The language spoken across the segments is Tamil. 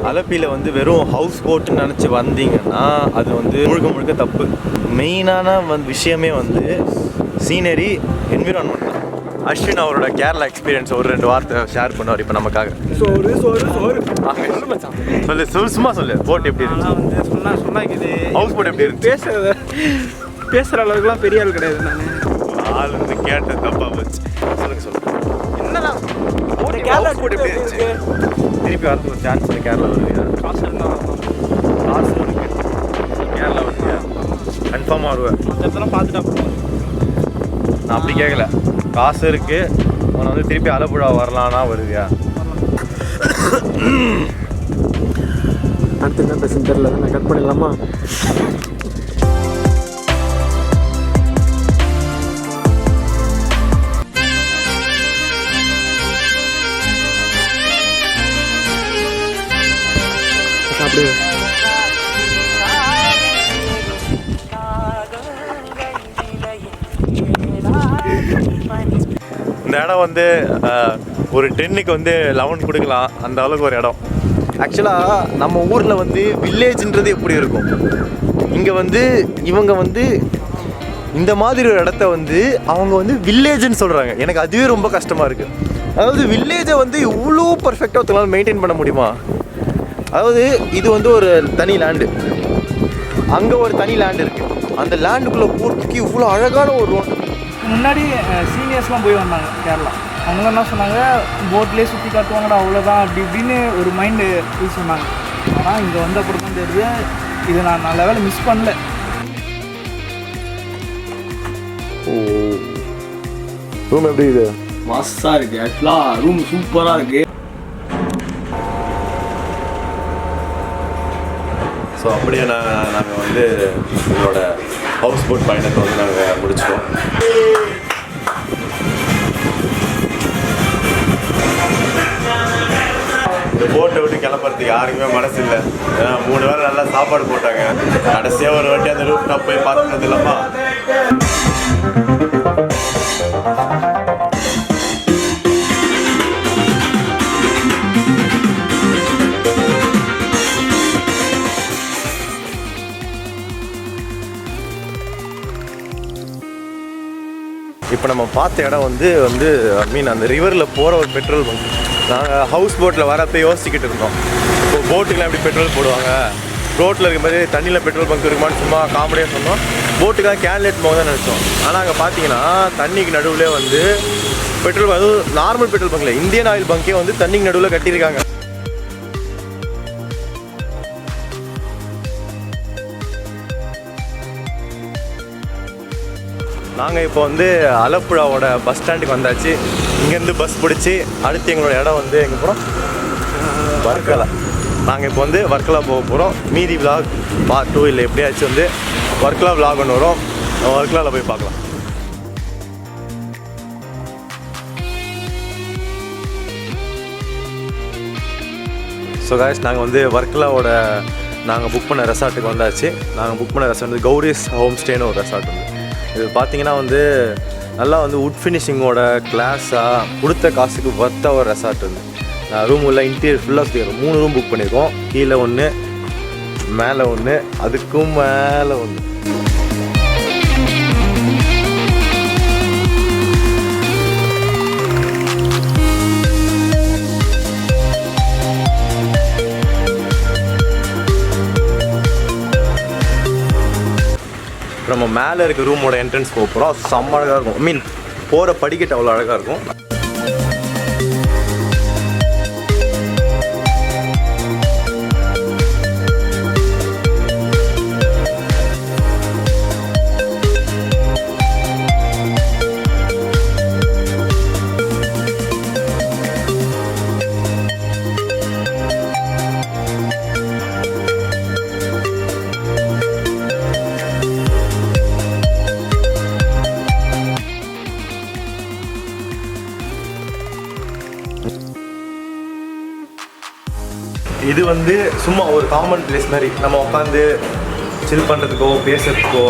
அலப்பியில் வந்து வெறும் ஹவுஸ் போட்டுன்னு நினச்சி வந்தீங்கன்னா அது வந்து முழுக்க முழுக்க தப்பு. மெயினான விஷயமே வந்து சீனரி, என்விரான்மெண்ட் தான். அஸ்வின் அவரோட கேரளா எக்ஸ்பீரியன்ஸ் ஒரு 2 வார்த்தை ஷேர் பண்ணுவார் இப்போ நமக்காக. சொல்லு சும்மா சொல்லு. போட் எப்படி இருந்துச்சு? சொன்னாக்குது ஹவுஸ் போட் எப்படி இருந்துச்சு? பேசுகிற அளவுக்குலாம் பெரிய ஆள் கிடையாது. நான் ஆள் வந்து கேட்ட தப்பாக போச்சு. சொல்லுங்க என்னதான் கேரளா போட் எப்படி இருந்துச்சு? திருப்பி வரது ஒரு சான்ஸ் இல்லை. கேரளா வருவியா? காசு இருந்தால் காசு இருக்கு. கேரளா வருவியா? கன்ஃபார்மாக வருவேன். மற்றதெல்லாம் பார்த்துட்டா போடுவோம். நான் அப்படி கேட்கல. காசு இருக்கு, உன்னை வந்து திருப்பி ஆலப்புழா வரலான்னா வருவியா? அடுத்து என்ன பேசுன்னு தெரியல. நான் கட் பண்ணிடலாமா? அப்படியே இந்த இடம் வந்து ஒரு 10க்கு வந்து 11 கொடுக்கலாம், அந்த அளவுக்கு ஒரு இடம். ஆக்சுவலாக நம்ம ஊரில் வந்து வில்லேஜ்ன்றது எப்படி இருக்கும், இங்கே வந்து இவங்க வந்து இந்த மாதிரி ஒரு இடத்த வந்து அவங்க வந்து வில்லேஜ்னு சொல்கிறாங்க. எனக்கு அதுவே ரொம்ப கஷ்டமாக இருக்குது. அதாவது வில்லேஜை வந்து இவ்வளோ பர்ஃபெக்டாக ஒருத்தனால மெயின்டைன் பண்ண முடியுமா? அதாவது இது வந்து ஒரு தனி லேண்டு, அங்கே ஒரு தனி லேண்டு இருக்குது. அந்த லேண்டுக்குள்ளே போகிறதுக்கு இவ்வளோ அழகான ஒரு ரோடு. முன்னாடி சீனியர்ஸ்லாம் போய் வந்தாங்க கேரளா. அவங்களாம் என்ன சொன்னாங்க, போட்லேயே சுற்றி காட்டுவாங்கடா அவ்வளோதான் அப்படி இப்படின்னு ஒரு மைண்டு இது சொன்னாங்க. ஆனால் இங்கே வந்த அப்புறம் தான் தெரியுது, இது நான் லெவலில் மிஸ் பண்ணல. ஓ, ரூம் எப்படி இது? மஸ்ஸாக இருக்குது. ஆக்சுவலாக ரூம் சூப்பராக இருக்குது. ஸோ அப்படியே நாங்கள் வந்து எங்களோட ஹவுஸ் போட் பயணத்தை வந்து நாங்கள் முடிச்சிட்டோம். இந்த போட்டை விட்டு கிளம்புறதுக்கு யாருக்குமே மனசு இல்லை. ஏன்னா 3 வேளை நல்லா சாப்பாடு போட்டாங்க. கடைசியாக ஒரு வாட்டி அந்த ரூப் டாப் போய் பார்த்துனது இல்லைம்மா. இப்போ நம்ம பார்த்த இடம் வந்து அந்த ரிவரில் போகிற ஒரு பெட்ரோல் பங்க். நாங்கள் ஹவுஸ் போட்டில் வரப்போ யோசிச்சுக்கிட்டு இருந்தோம், இப்போ போட்டுக்கெலாம் எப்படி பெட்ரோல் போடுவாங்க, ரோட்டில் இருக்க மாதிரி தண்ணியில் பெட்ரோல் பங்க் இருக்குமான்னு சும்மா காமெடியாக சொன்னோம். போட்டுக்கெலாம் கேன்லேட் போக தான் நினச்சோம். ஆனால் அங்கே பார்த்தீங்கன்னா தண்ணிக்கு நடுவில் வந்து பெட்ரோல், அதுவும் நார்மல் பெட்ரோல் பங்க்கில் இந்தியன் ஆயில் பங்கே வந்து தண்ணிக்கு நடுவில் கட்டியிருக்காங்க. நாங்கள் இப்போ வந்து ஆலப்புழாவோட பஸ் ஸ்டாண்டுக்கு வந்தாச்சு. இங்கேருந்து பஸ் பிடிச்சி அடுத்து எங்களோட இடம் வந்து எங்கே போகிறோம், வர்க்கலா. நாங்கள் இப்போ வந்து வர்க்கலா போக போகிறோம். மீதி விலாக் பார்ட் 2 இல்லை எப்படியாச்சும் வந்து வர்க்கலா விலாக் ஒன்று வரும், வர்க்கலாவில் போய் பார்க்கலாம். ஸோ காய்ஸ், நாங்கள் வந்து வர்க்கலாவோட நாங்கள் புக் பண்ண ரெசார்ட்டுக்கு வந்தாச்சு. நாங்கள் புக் பண்ண ரெசார்ட் வந்து கௌரிஸ் ஹோம் ஸ்டேன்னு ஒரு ரெசார்ட் வந்து. இது பார்த்தீங்கன்னா வந்து நல்லா வந்து வுட் ஃபினிஷிங்கோட கிளாஸாக கொடுத்த காசுக்கு ஒர்த்த ஒரு ரெசார்ட் வந்து. ரூம் உள்ள இன்டீரியர் ஃபுல்லாக 3 ரூம் புக் பண்ணியிருக்கோம். கீழே 1, மேலே 1, அதுக்கும் மேலே 1. நம்ம மேலே இருக்க ரூமோட என்ட்ரன்ஸ் போக போகிறோம். செம்ம அழகாக இருக்கும். ஐ மீன் போகிற படிக்கட்டு அவ்வளோ அழகாக இருக்கும். இது வந்து சும்மா ஒரு காமன் பிளேஸ் மாதிரி நம்ம உட்காந்து சில் பண்ணுறதுக்கோ பேசுறதுக்கோ.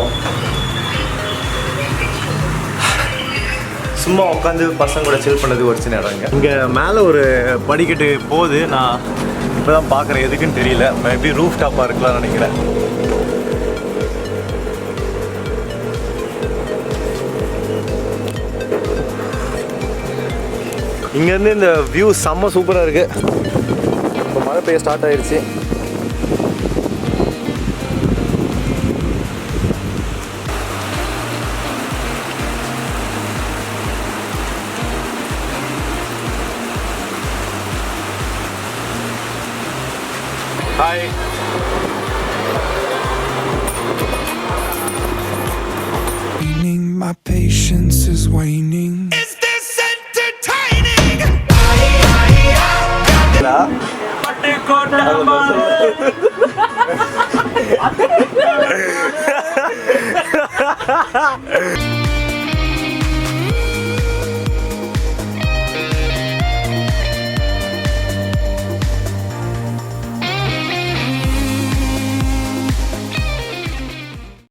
ஸோ சும்மா உட்காந்து பசங்க கூட சில் பண்ணது ஒரு சின்ன இடங்க. இங்கே மேலே ஒரு படிக்கட்டு போகுது, நான் இப்போ தான் பார்க்குறேன், எதுக்குன்னு தெரியல. மேபி ரூஃப் டாப்பாக இருக்கலாம்னு நினைக்கிறேன். இங்கேருந்து இந்த வியூ செம்ம சூப்பராக இருக்குது. இப்போ மழை பெய்ய ஸ்டார்ட் ஆயிடுச்சு. Hi. My patience is waning. Is this entertaining?